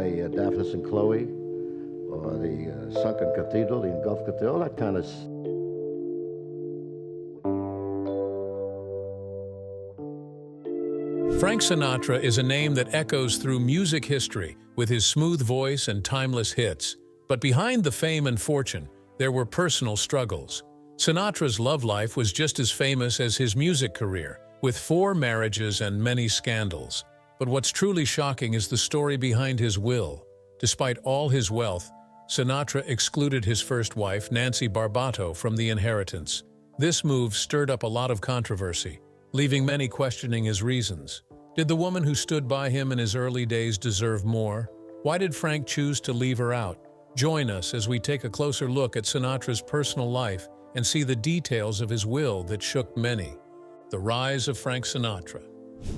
say Daphnis and Chloe, or the Sunken Cathedral, the Engulfed Cathedral, all that kind of. Frank Sinatra is a name that echoes through music history with his smooth voice and timeless hits. But behind the fame and fortune, there were personal struggles. Sinatra's love life was just as famous as his music career, with 4 marriages and many scandals. But what's truly shocking is the story behind his will. Despite all his wealth, Sinatra excluded his first wife, Nancy Barbato, from the inheritance. This move stirred up a lot of controversy, leaving many questioning his reasons. Did the woman who stood by him in his early days deserve more? Why did Frank choose to leave her out? Join us as we take a closer look at Sinatra's personal life and see the details of his will that shook many. The rise of Frank Sinatra.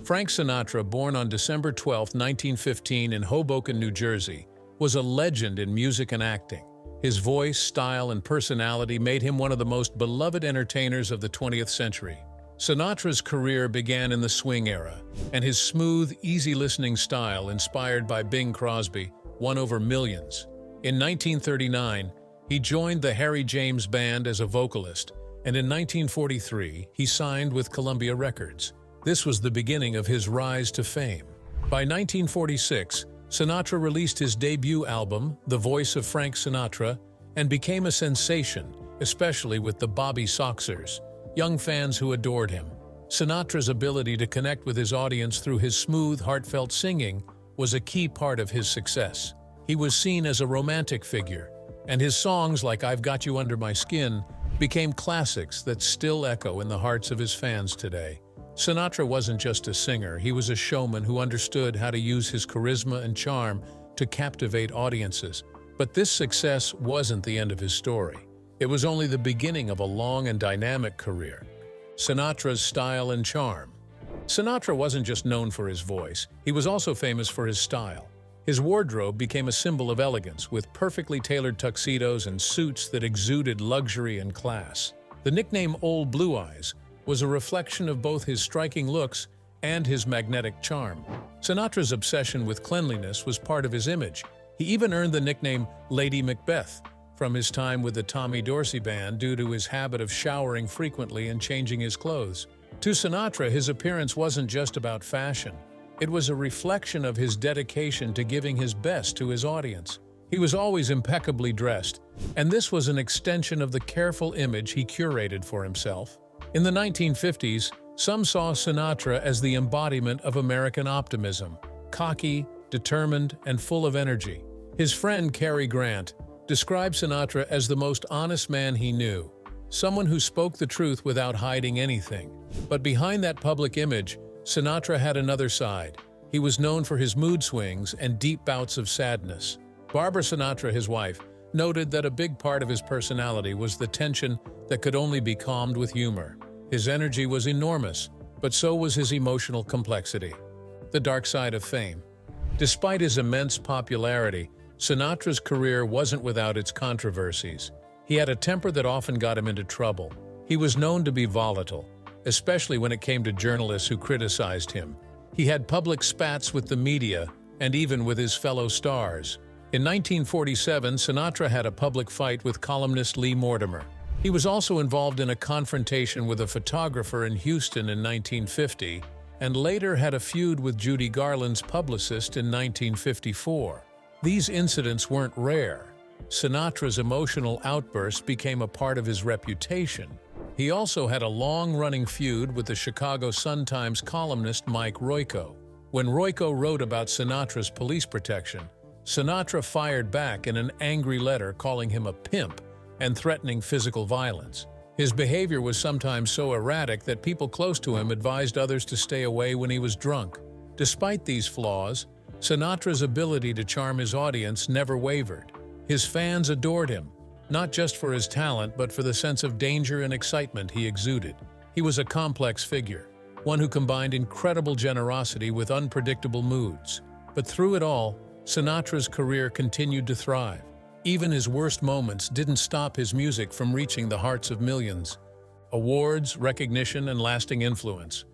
Frank Sinatra, born on December 12, 1915 in Hoboken, New Jersey, was a legend in music and acting. His voice, style, and personality made him one of the most beloved entertainers of the 20th century. Sinatra's career began in the swing era, and his smooth, easy-listening style, inspired by Bing Crosby, won over millions. In 1939, he joined the Harry James Band as a vocalist, and in 1943, he signed with Columbia Records. This was the beginning of his rise to fame. By 1946, Sinatra released his debut album, The Voice of Frank Sinatra, and became a sensation, especially with the Bobby Soxers, young fans who adored him. Sinatra's ability to connect with his audience through his smooth, heartfelt singing was a key part of his success. He was seen as a romantic figure, and his songs like I've Got You Under My Skin became classics that still echo in the hearts of his fans today. Sinatra wasn't just a singer, he was a showman who understood how to use his charisma and charm to captivate audiences. But this success wasn't the end of his story. It was only the beginning of a long and dynamic career. Sinatra's style and charm. Sinatra wasn't just known for his voice, he was also famous for his style. His wardrobe became a symbol of elegance, with perfectly tailored tuxedos and suits that exuded luxury and class. The nickname Old Blue Eyes was a reflection of both his striking looks and his magnetic charm. Sinatra's obsession with cleanliness was part of his image. He even earned the nickname Lady Macbeth from his time with the Tommy Dorsey Band due to his habit of showering frequently and changing his clothes. To Sinatra, his appearance wasn't just about fashion. It was a reflection of his dedication to giving his best to his audience. He was always impeccably dressed, and this was an extension of the careful image he curated for himself. In the 1950s, some saw Sinatra as the embodiment of American optimism, cocky, determined, and full of energy. His friend Cary Grant described Sinatra as the most honest man he knew, someone who spoke the truth without hiding anything. But behind that public image, Sinatra had another side. He was known for his mood swings and deep bouts of sadness. Barbara Sinatra, his wife, noted that a big part of his personality was the tension that could only be calmed with humor. His energy was enormous, but so was his emotional complexity. The dark side of fame. Despite his immense popularity, Sinatra's career wasn't without its controversies. He had a temper that often got him into trouble. He was known to be volatile, especially when it came to journalists who criticized him. He had public spats with the media and even with his fellow stars. In 1947, Sinatra had a public fight with columnist Lee Mortimer. He was also involved in a confrontation with a photographer in Houston in 1950, and later had a feud with Judy Garland's publicist in 1954. These incidents weren't rare. Sinatra's emotional outbursts became a part of his reputation. He also had a long-running feud with the Chicago Sun-Times columnist Mike Royko. When Royko wrote about Sinatra's police protection, Sinatra fired back in an angry letter calling him a pimp and threatening physical violence. His behavior was sometimes so erratic that people close to him advised others to stay away when he was drunk. Despite these flaws, Sinatra's ability to charm his audience never wavered. His fans adored him, not just for his talent but for the sense of danger and excitement he exuded. He was a complex figure, one who combined incredible generosity with unpredictable moods. But through it all, Sinatra's career continued to thrive. Even his worst moments didn't stop his music from reaching the hearts of millions. Awards, recognition, and lasting influence.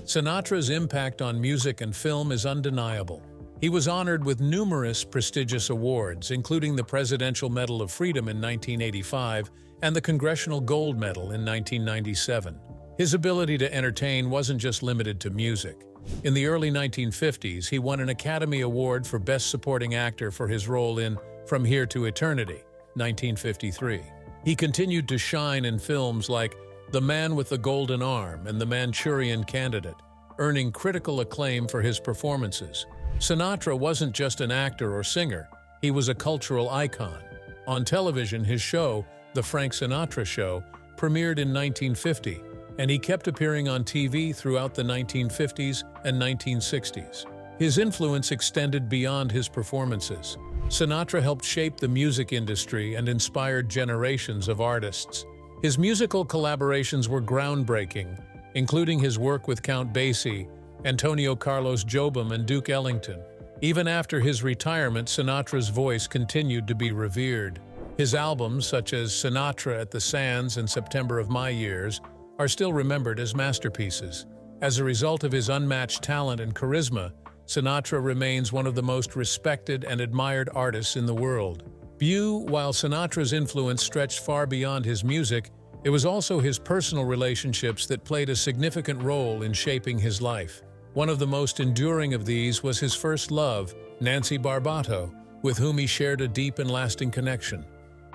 Sinatra's impact on music and film is undeniable. He was honored with numerous prestigious awards, including the Presidential Medal of Freedom in 1985 and the Congressional Gold Medal in 1997. His ability to entertain wasn't just limited to music. In the early 1950s, he won an Academy Award for Best Supporting Actor for his role in From Here to Eternity, 1953. He continued to shine in films like The Man with the Golden Arm and The Manchurian Candidate, earning critical acclaim for his performances. Sinatra wasn't just an actor or singer, he was a cultural icon. On television, his show, The Frank Sinatra Show, premiered in 1950, and he kept appearing on TV throughout the 1950s and 1960s. His influence extended beyond his performances. Sinatra helped shape the music industry and inspired generations of artists. His musical collaborations were groundbreaking, including his work with Count Basie, Antonio Carlos Jobim, and Duke Ellington. Even after his retirement, Sinatra's voice continued to be revered. His albums, such as Sinatra at the Sands and September of My Years, are still remembered as masterpieces. As a result of his unmatched talent and charisma, Sinatra remains one of the most respected and admired artists in the world. While Sinatra's influence stretched far beyond his music, it was also his personal relationships that played a significant role in shaping his life. One of the most enduring of these was his first love, Nancy Barbato, with whom he shared a deep and lasting connection.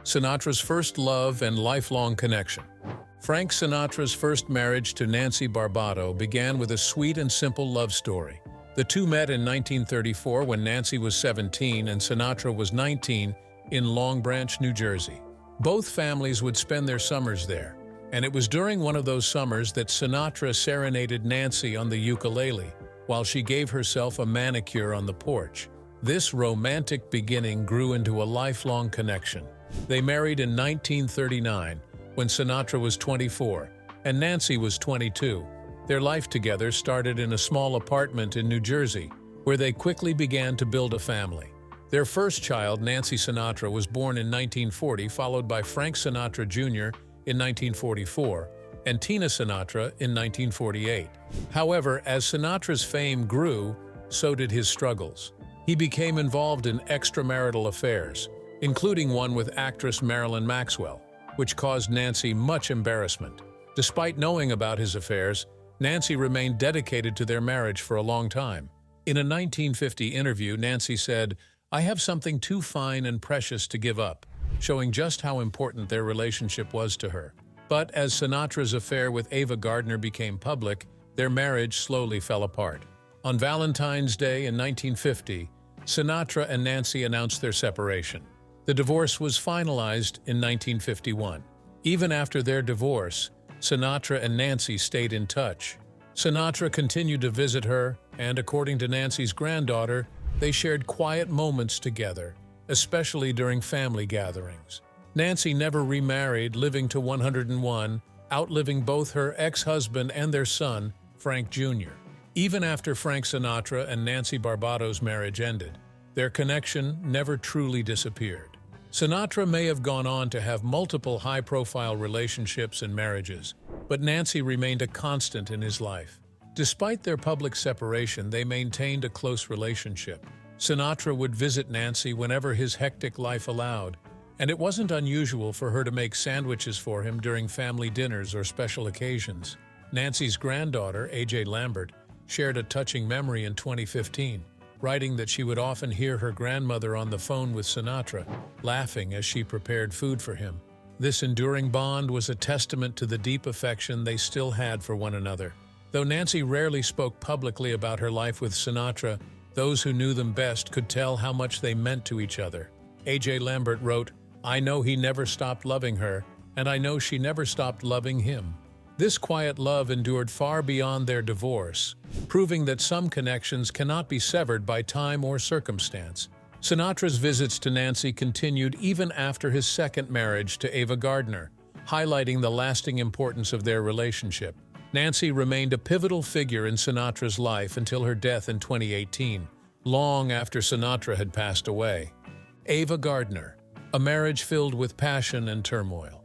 Sinatra's first love and lifelong connection. Frank Sinatra's first marriage to Nancy Barbato began with a sweet and simple love story. The two met in 1934 when Nancy was 17 and Sinatra was 19 in Long Branch, New Jersey. Both families would spend their summers there, and it was during one of those summers that Sinatra serenaded Nancy on the ukulele while she gave herself a manicure on the porch. This romantic beginning grew into a lifelong connection. They married in 1939, when Sinatra was 24 and Nancy was 22. Their life together started in a small apartment in New Jersey, where they quickly began to build a family. Their first child, Nancy Sinatra, was born in 1940, followed by Frank Sinatra Jr. in 1944 and Tina Sinatra in 1948. However, as Sinatra's fame grew, so did his struggles. He became involved in extramarital affairs, including one with actress Marilyn Maxwell, which caused Nancy much embarrassment. Despite knowing about his affairs, Nancy remained dedicated to their marriage for a long time. In a 1950 interview, Nancy said, "I have something too fine and precious to give up," showing just how important their relationship was to her. But as Sinatra's affair with Ava Gardner became public, their marriage slowly fell apart. On Valentine's Day in 1950, Sinatra and Nancy announced their separation. The divorce was finalized in 1951. Even after their divorce, Sinatra and Nancy stayed in touch. Sinatra continued to visit her, and according to Nancy's granddaughter, they shared quiet moments together, especially during family gatherings. Nancy never remarried, living to 101, outliving both her ex-husband and their son, Frank Jr. Even after Frank Sinatra and Nancy Barbato's marriage ended, their connection never truly disappeared. Sinatra may have gone on to have multiple high-profile relationships and marriages, but Nancy remained a constant in his life. Despite their public separation, they maintained a close relationship. Sinatra would visit Nancy whenever his hectic life allowed, and it wasn't unusual for her to make sandwiches for him during family dinners or special occasions. Nancy's granddaughter, A.J. Lambert, shared a touching memory in 2015, writing that she would often hear her grandmother on the phone with Sinatra, laughing as she prepared food for him. This enduring bond was a testament to the deep affection they still had for one another. Though Nancy rarely spoke publicly about her life with Sinatra, those who knew them best could tell how much they meant to each other. A.J. Lambert wrote, "I know he never stopped loving her, and I know she never stopped loving him." This quiet love endured far beyond their divorce, proving that some connections cannot be severed by time or circumstance. Sinatra's visits to Nancy continued even after his second marriage to Ava Gardner, highlighting the lasting importance of their relationship. Nancy remained a pivotal figure in Sinatra's life until her death in 2018, long after Sinatra had passed away. Ava Gardner, a marriage filled with passion and turmoil.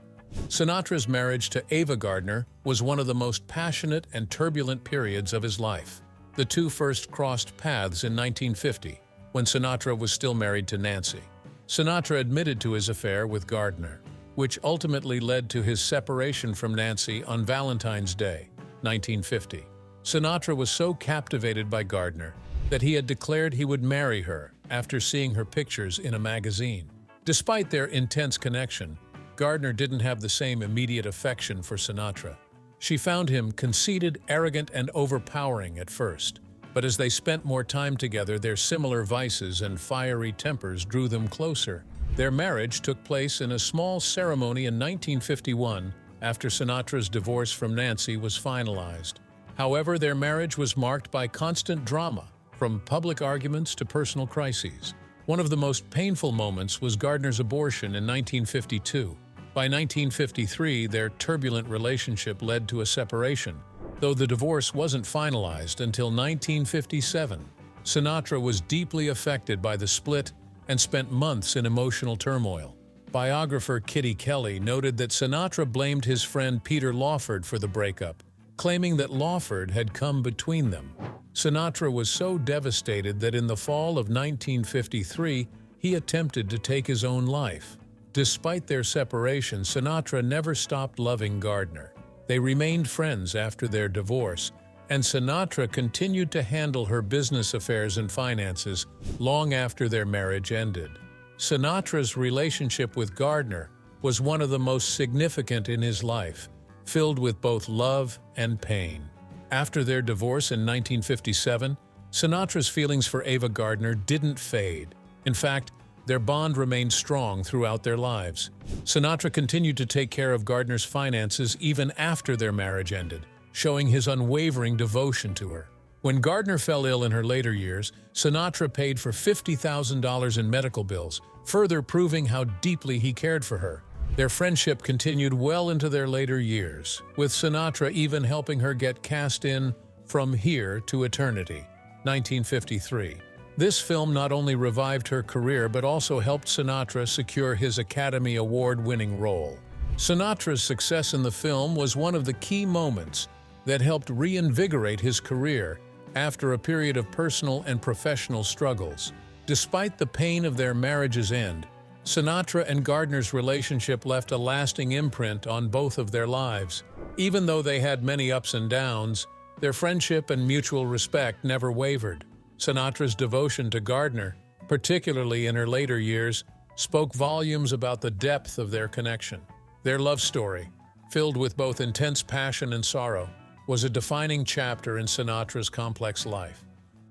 Sinatra's marriage to Ava Gardner was one of the most passionate and turbulent periods of his life. The two first crossed paths in 1950, when Sinatra was still married to Nancy. Sinatra admitted to his affair with Gardner, which ultimately led to his separation from Nancy on Valentine's Day, 1950. Sinatra was so captivated by Gardner that he had declared he would marry her after seeing her pictures in a magazine. Despite their intense connection, Gardner didn't have the same immediate affection for Sinatra. She found him conceited, arrogant, and overpowering at first. But as they spent more time together, their similar vices and fiery tempers drew them closer. Their marriage took place in a small ceremony in 1951 after Sinatra's divorce from Nancy was finalized. However, their marriage was marked by constant drama, from public arguments to personal crises. One of the most painful moments was Gardner's abortion in 1952. By 1953, their turbulent relationship led to a separation, though the divorce wasn't finalized until 1957. Sinatra was deeply affected by the split and spent months in emotional turmoil. Biographer Kitty Kelly noted that Sinatra blamed his friend Peter Lawford for the breakup, claiming that Lawford had come between them. Sinatra was so devastated that in the fall of 1953, he attempted to take his own life. Despite their separation, Sinatra never stopped loving Gardner. They remained friends after their divorce, and Sinatra continued to handle her business affairs and finances long after their marriage ended. Sinatra's relationship with Gardner was one of the most significant in his life, filled with both love and pain. After their divorce in 1957, Sinatra's feelings for Ava Gardner didn't fade. In fact, their bond remained strong throughout their lives. Sinatra continued to take care of Gardner's finances even after their marriage ended, showing his unwavering devotion to her. When Gardner fell ill in her later years, Sinatra paid for $50,000 in medical bills, further proving how deeply he cared for her. Their friendship continued well into their later years, with Sinatra even helping her get cast in From Here to Eternity, 1953. This film not only revived her career but also helped Sinatra secure his Academy Award-winning role. Sinatra's success in the film was one of the key moments that helped reinvigorate his career after a period of personal and professional struggles. Despite the pain of their marriage's end, Sinatra and Gardner's relationship left a lasting imprint on both of their lives. Even though they had many ups and downs, their friendship and mutual respect never wavered. Sinatra's devotion to Gardner, particularly in her later years, spoke volumes about the depth of their connection. Their love story, filled with both intense passion and sorrow, was a defining chapter in Sinatra's complex life.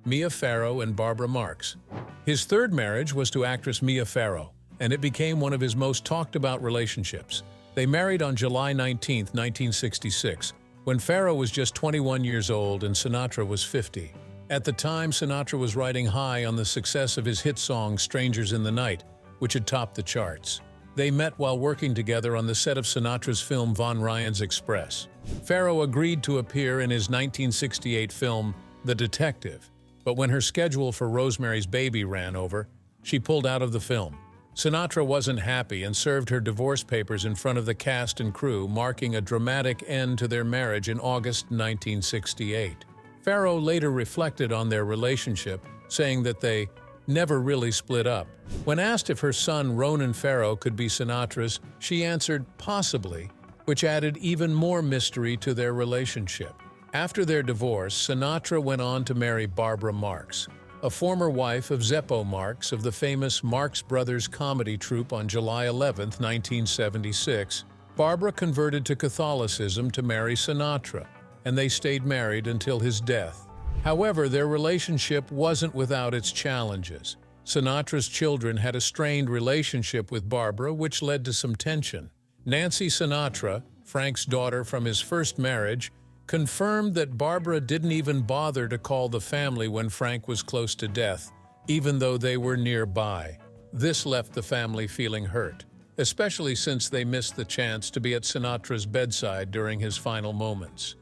Mia Farrow and Barbara Marx. His third marriage was to actress Mia Farrow, and it became one of his most talked-about relationships. They married on July 19, 1966, when Farrow was just 21 years old and Sinatra was 50. At the time, Sinatra was riding high on the success of his hit song Strangers in the Night, which had topped the charts. They met while working together on the set of Sinatra's film Von Ryan's Express. Farrow agreed to appear in his 1968 film The Detective, but when her schedule for Rosemary's Baby ran over, she pulled out of the film. Sinatra wasn't happy and served her divorce papers in front of the cast and crew, marking a dramatic end to their marriage in August 1968. Farrow later reflected on their relationship, saying that they never really split up. When asked if her son Ronan Farrow could be Sinatra's, she answered, possibly, which added even more mystery to their relationship. After their divorce, Sinatra went on to marry Barbara Marx, a former wife of Zeppo Marx of the famous Marx Brothers comedy troupe. On July 11, 1976, Barbara converted to Catholicism to marry Sinatra, and they stayed married until his death. However, their relationship wasn't without its challenges. Sinatra's children had a strained relationship with Barbara, which led to some tension. Nancy Sinatra, Frank's daughter from his first marriage, confirmed that Barbara didn't even bother to call the family when Frank was close to death, even though they were nearby. This left the family feeling hurt, especially since they missed the chance to be at Sinatra's bedside during his final moments.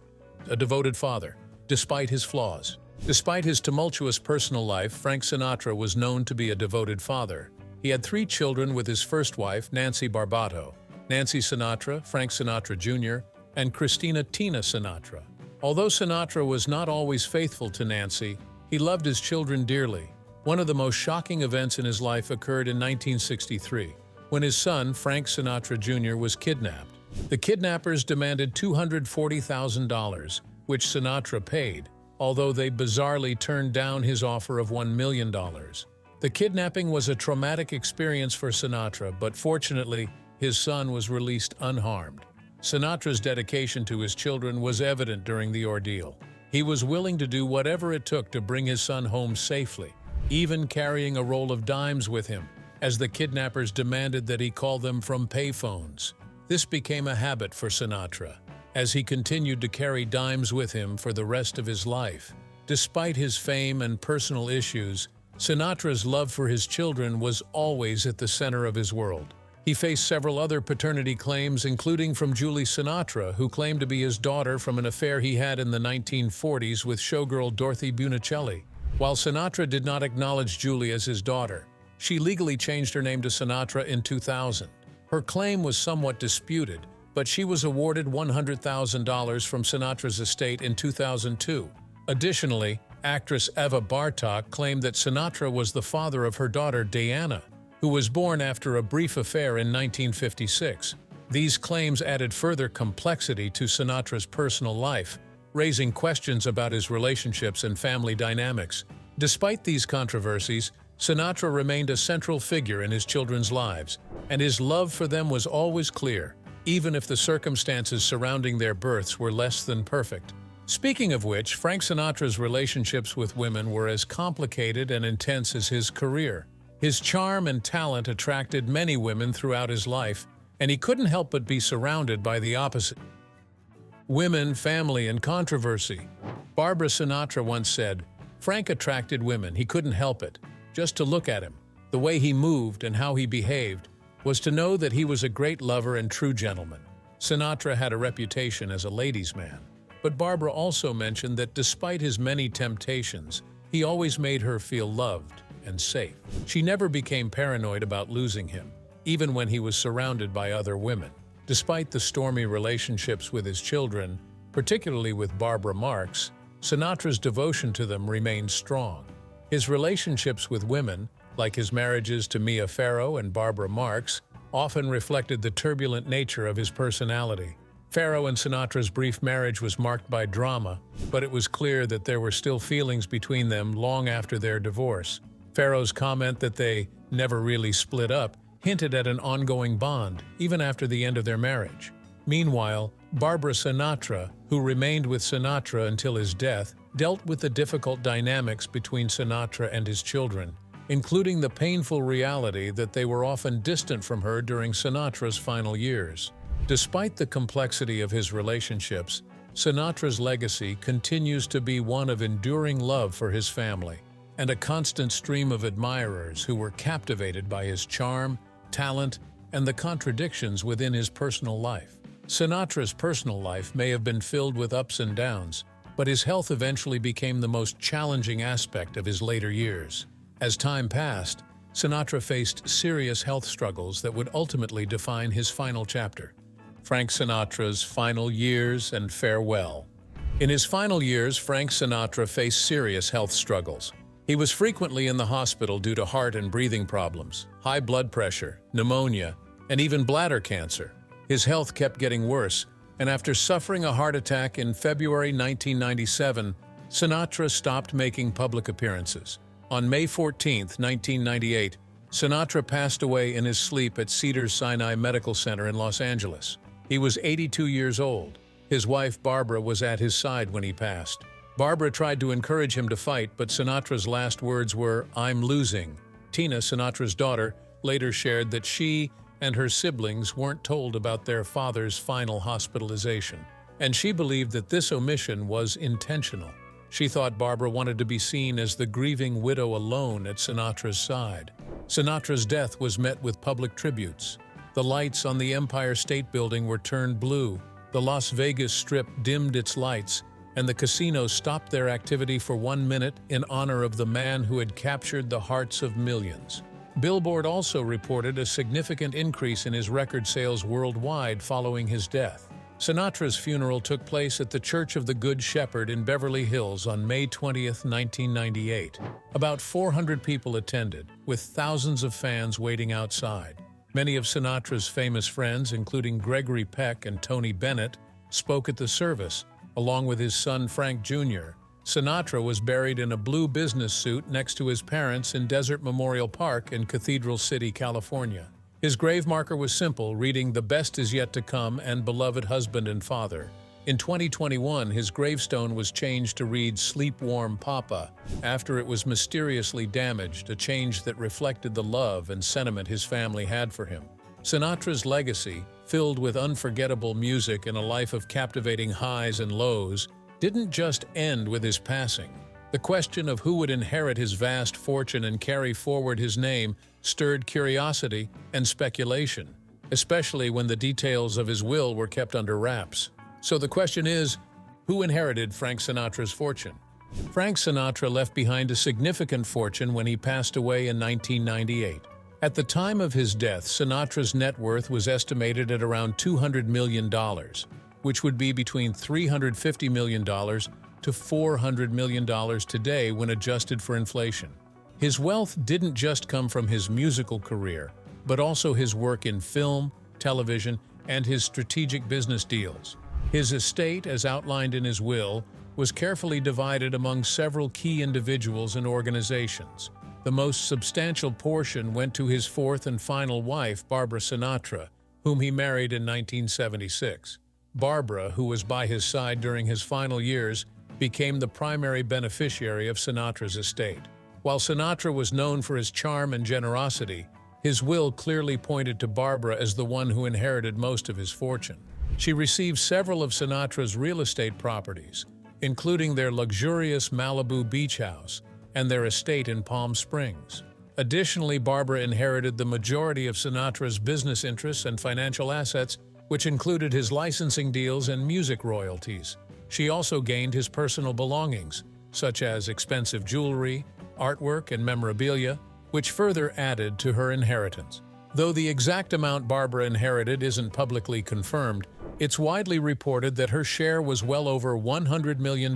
A devoted father, despite his flaws. Despite his tumultuous personal life, Frank Sinatra was known to be a devoted father. He had 3 children with his first wife, Nancy Barbato, Nancy Sinatra, Frank Sinatra Jr., and Christina Tina Sinatra. Although Sinatra was not always faithful to Nancy, he loved his children dearly. One of the most shocking events in his life occurred in 1963, when his son, Frank Sinatra Jr., was kidnapped. The kidnappers demanded $240,000, which Sinatra paid, although they bizarrely turned down his offer of $1 million. The kidnapping was a traumatic experience for Sinatra, but fortunately, his son was released unharmed. Sinatra's dedication to his children was evident during the ordeal. He was willing to do whatever it took to bring his son home safely, even carrying a roll of dimes with him, as the kidnappers demanded that he call them from payphones. This became a habit for Sinatra, as he continued to carry dimes with him for the rest of his life. Despite his fame and personal issues, Sinatra's love for his children was always at the center of his world. He faced several other paternity claims, including from Julie Sinatra, who claimed to be his daughter from an affair he had in the 1940s with showgirl Dorothy Bunicelli. While Sinatra did not acknowledge Julie as his daughter, she legally changed her name to Sinatra in 2000. Her claim was somewhat disputed, but she was awarded $100,000 from Sinatra's estate in 2002. Additionally, actress Eva Bartok claimed that Sinatra was the father of her daughter Diana, who was born after a brief affair in 1956. These claims added further complexity to Sinatra's personal life, raising questions about his relationships and family dynamics. Despite these controversies, Sinatra remained a central figure in his children's lives, and his love for them was always clear, even if the circumstances surrounding their births were less than perfect. Speaking of which, Frank Sinatra's relationships with women were as complicated and intense as his career. His charm and talent attracted many women throughout his life, and he couldn't help but be surrounded by the opposite. Women, family, and controversy. Barbara Sinatra once said, "Frank attracted women, he couldn't help it. Just to look at him, the way he moved and how he behaved, was to know that he was a great lover and true gentleman." Sinatra had a reputation as a ladies' man, but Barbara also mentioned that despite his many temptations, he always made her feel loved and safe. She never became paranoid about losing him, even when he was surrounded by other women. Despite the stormy relationships with his children, particularly with Barbara Marx, Sinatra's devotion to them remained strong. His relationships with women, like his marriages to Pharaoh and Barbara Marx, often reflected the turbulent nature of his personality. Pharaoh and Sinatra's brief marriage was marked by drama, but it was clear that there were still feelings between them long after their divorce. Pharaoh's comment that they never really split up hinted at an ongoing bond, even after the end of their marriage. Meanwhile, Barbara Sinatra, who remained with Sinatra until his death, dealt with the difficult dynamics between Sinatra and his children, including the painful reality that they were often distant from her during Sinatra's final years. Despite the complexity of his relationships, Sinatra's legacy continues to be one of enduring love for his family, and a constant stream of admirers who were captivated by his charm, talent, and the contradictions within his personal life. Sinatra's personal life may have been filled with ups and downs, but his health eventually became the most challenging aspect of his later years. As time passed, Sinatra faced serious health struggles that would ultimately define his final chapter. Frank Sinatra's final years and farewell. In his final years, Frank Sinatra faced serious health struggles. He was frequently in the hospital due to heart and breathing problems, high blood pressure, pneumonia, and even bladder cancer. His health kept getting worse, and after suffering a heart attack in February 1997, Sinatra stopped making public appearances. On May 14, 1998, Sinatra passed away in his sleep at Cedars-Sinai Medical Center in Los Angeles. He was 82 years old. His wife, Barbara, was at his side when he passed. Barbara tried to encourage him to fight, but Sinatra's last words were, "I'm losing." Tina, Sinatra's daughter, later shared that she and her siblings weren't told about their father's final hospitalization, and she believed that this omission was intentional. She thought Barbara wanted to be seen as the grieving widow alone at Sinatra's side. Sinatra's death was met with public tributes. The lights on the Empire State Building were turned blue, the Las Vegas Strip dimmed its lights, and the casinos stopped their activity for 1 minute in honor of the man who had captured the hearts of millions. Billboard also reported a significant increase in his record sales worldwide following his death. Sinatra's funeral took place at the Church of the Good Shepherd in Beverly Hills on May 20, 1998. About 400 people attended, with thousands of fans waiting outside. Many of Sinatra's famous friends, including Gregory Peck and Tony Bennett, spoke at the service, along with his son Frank Jr. Sinatra was buried in a blue business suit next to his parents in Desert Memorial Park in Cathedral City, California. His grave marker was simple, reading, "The best is yet to come and beloved husband and father." In 2021, his gravestone was changed to read "Sleep Warm, Papa," after it was mysteriously damaged, a change that reflected the love and sentiment his family had for him. Sinatra's legacy, filled with unforgettable music and a life of captivating highs and lows, didn't just end with his passing. The question of who would inherit his vast fortune and carry forward his name stirred curiosity and speculation, especially when the details of his will were kept under wraps. So the question is, who inherited Frank Sinatra's fortune? Frank Sinatra left behind a significant fortune when he passed away in 1998. At the time of his death, Sinatra's net worth was estimated at around $200 million, which would be between $350 million to $400 million today when adjusted for inflation. His wealth didn't just come from his musical career, but also his work in film, television, and his strategic business deals. His estate, as outlined in his will, was carefully divided among several key individuals and organizations. The most substantial portion went to his fourth and final wife, Barbara Sinatra, whom he married in 1976. Barbara, who was by his side during his final years, became the primary beneficiary of Sinatra's estate. While Sinatra was known for his charm and generosity, his will clearly pointed to Barbara as the one who inherited most of his fortune. She received several of Sinatra's real estate properties, including their luxurious Malibu beach house and their estate in Palm Springs. Additionally, Barbara inherited the majority of Sinatra's business interests and financial assets, which included his licensing deals and music royalties. She also gained his personal belongings, such as expensive jewelry, artwork, and memorabilia, which further added to her inheritance. Though the exact amount Barbara inherited isn't publicly confirmed, it's widely reported that her share was well over $100 million,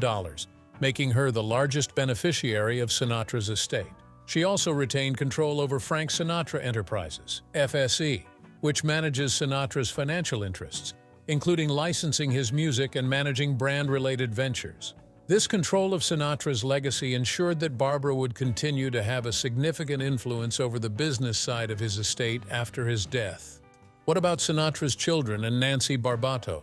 making her the largest beneficiary of Sinatra's estate. She also retained control over Frank Sinatra Enterprises, FSE, which manages Sinatra's financial interests, including licensing his music and managing brand-related ventures. This control of Sinatra's legacy ensured that Barbara would continue to have a significant influence over the business side of his estate after his death. What about Sinatra's children and Nancy Barbato?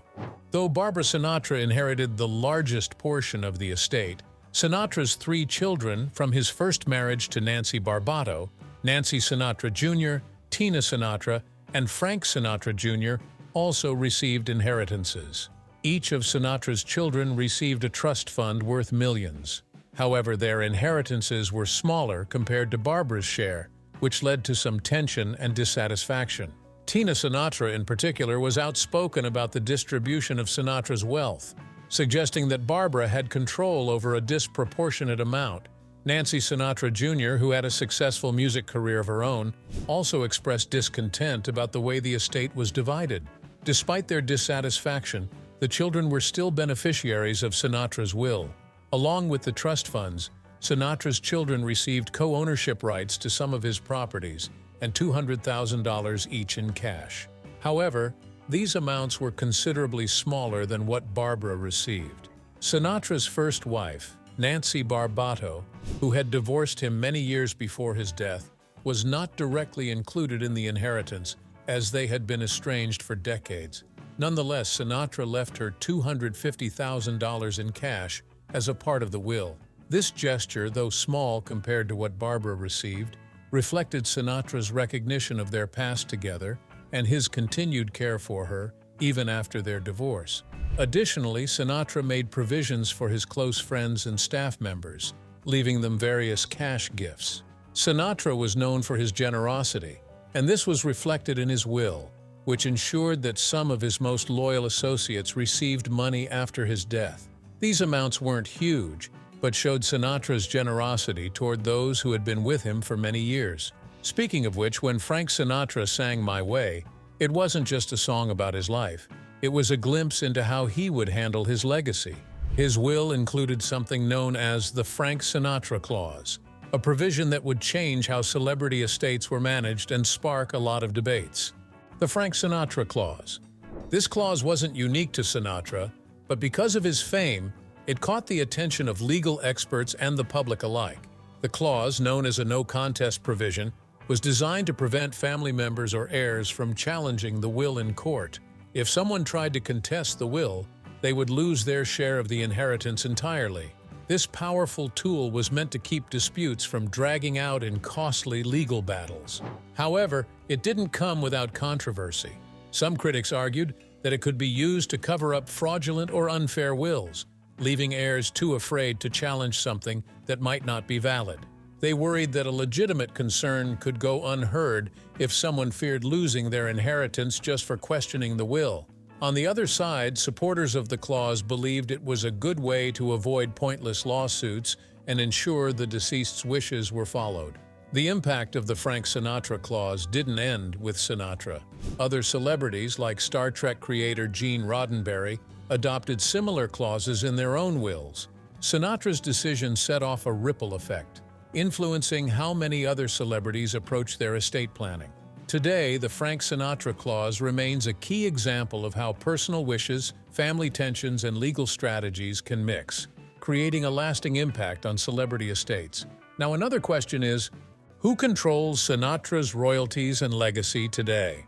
Though Barbara Sinatra inherited the largest portion of the estate, Sinatra's three children from his first marriage to Nancy Barbato, Nancy Sinatra Jr., Tina Sinatra, and Frank Sinatra Jr., also received inheritances. Each of Sinatra's children received a trust fund worth millions. However, their inheritances were smaller compared to Barbara's share, which led to some tension and dissatisfaction. Tina Sinatra, in particular, was outspoken about the distribution of Sinatra's wealth, suggesting that Barbara had control over a disproportionate amount. Nancy Sinatra Jr., who had a successful music career of her own, also expressed discontent about the way the estate was divided. Despite their dissatisfaction, the children were still beneficiaries of Sinatra's will. Along with the trust funds, Sinatra's children received co-ownership rights to some of his properties and $200,000 each in cash. However, these amounts were considerably smaller than what Barbara received. Sinatra's first wife, Nancy Barbato, who had divorced him many years before his death, was not directly included in the inheritance, as they had been estranged for decades. Nonetheless, Sinatra left her $250,000 in cash as a part of the will. This gesture, though small compared to what Barbara received, reflected Sinatra's recognition of their past together and his continued care for her, even after their divorce. Additionally, Sinatra made provisions for his close friends and staff members, leaving them various cash gifts. Sinatra was known for his generosity, and this was reflected in his will, which ensured that some of his most loyal associates received money after his death. These amounts weren't huge, but showed Sinatra's generosity toward those who had been with him for many years. Speaking of which, when Frank Sinatra sang "My Way," it wasn't just a song about his life. It was a glimpse into how he would handle his legacy. His will included something known as the Frank Sinatra Clause, a provision that would change how celebrity estates were managed and spark a lot of debates. The Frank Sinatra Clause. This clause wasn't unique to Sinatra, but because of his fame, it caught the attention of legal experts and the public alike. The clause, known as a no-contest provision, was designed to prevent family members or heirs from challenging the will in court. If someone tried to contest the will, they would lose their share of the inheritance entirely. This powerful tool was meant to keep disputes from dragging out in costly legal battles. However, it didn't come without controversy. Some critics argued that it could be used to cover up fraudulent or unfair wills, leaving heirs too afraid to challenge something that might not be valid. They worried that a legitimate concern could go unheard if someone feared losing their inheritance just for questioning the will. On the other side, supporters of the clause believed it was a good way to avoid pointless lawsuits and ensure the deceased's wishes were followed. The impact of the Frank Sinatra Clause didn't end with Sinatra. Other celebrities, like Star Trek creator Gene Roddenberry, adopted similar clauses in their own wills. Sinatra's decision set off a ripple effect, influencing how many other celebrities approach their estate planning. Today, the Frank Sinatra Clause remains a key example of how personal wishes, family tensions, and legal strategies can mix, creating a lasting impact on celebrity estates. Now, another question is, who controls Sinatra's royalties and legacy today?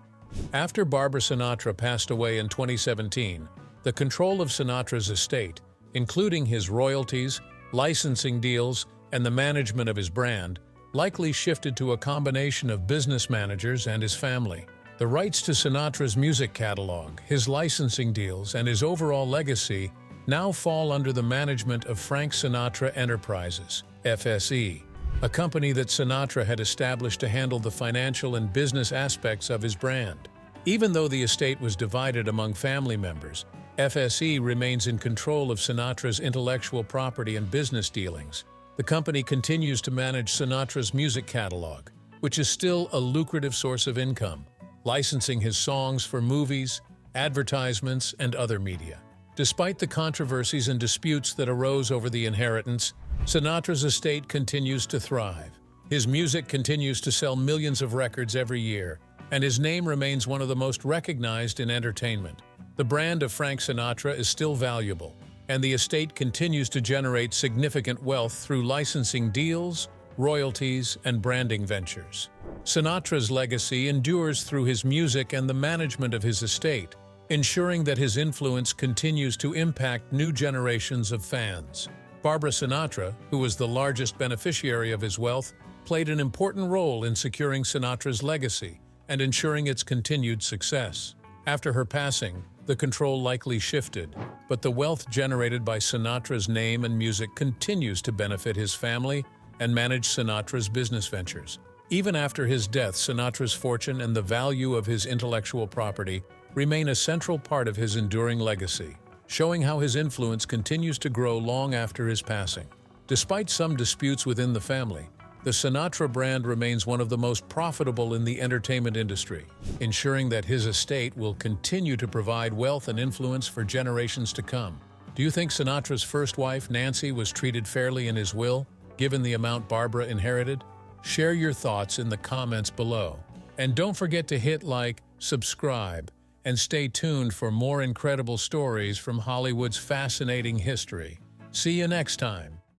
After Barbara Sinatra passed away in 2017, the control of Sinatra's estate, including his royalties, licensing deals, and the management of his brand, likely shifted to a combination of business managers and his family. The rights to Sinatra's music catalog, his licensing deals, and his overall legacy now fall under the management of Frank Sinatra Enterprises, FSE, a company that Sinatra had established to handle the financial and business aspects of his brand. Even though the estate was divided among family members, FSE remains in control of Sinatra's intellectual property and business dealings. The company continues to manage Sinatra's music catalog, which is still a lucrative source of income, licensing his songs for movies, advertisements, and other media. Despite the controversies and disputes that arose over the inheritance, Sinatra's estate continues to thrive. His music continues to sell millions of records every year, and his name remains one of the most recognized in entertainment. The brand of Frank Sinatra is still valuable, and the estate continues to generate significant wealth through licensing deals, royalties, and branding ventures. Sinatra's legacy endures through his music and the management of his estate, ensuring that his influence continues to impact new generations of fans. Barbara Sinatra, who was the largest beneficiary of his wealth, played an important role in securing Sinatra's legacy and ensuring its continued success. After her passing, the control likely shifted, but the wealth generated by Sinatra's name and music continues to benefit his family and manage Sinatra's business ventures. Even after his death, Sinatra's fortune and the value of his intellectual property remain a central part of his enduring legacy, showing how his influence continues to grow long after his passing. Despite some disputes within the family, the Sinatra brand remains one of the most profitable in the entertainment industry, ensuring that his estate will continue to provide wealth and influence for generations to come. Do you think Sinatra's first wife, Nancy, was treated fairly in his will, given the amount Barbara inherited? Share your thoughts in the comments below. And don't forget to hit like, subscribe, and stay tuned for more incredible stories from Hollywood's fascinating history. See you next time.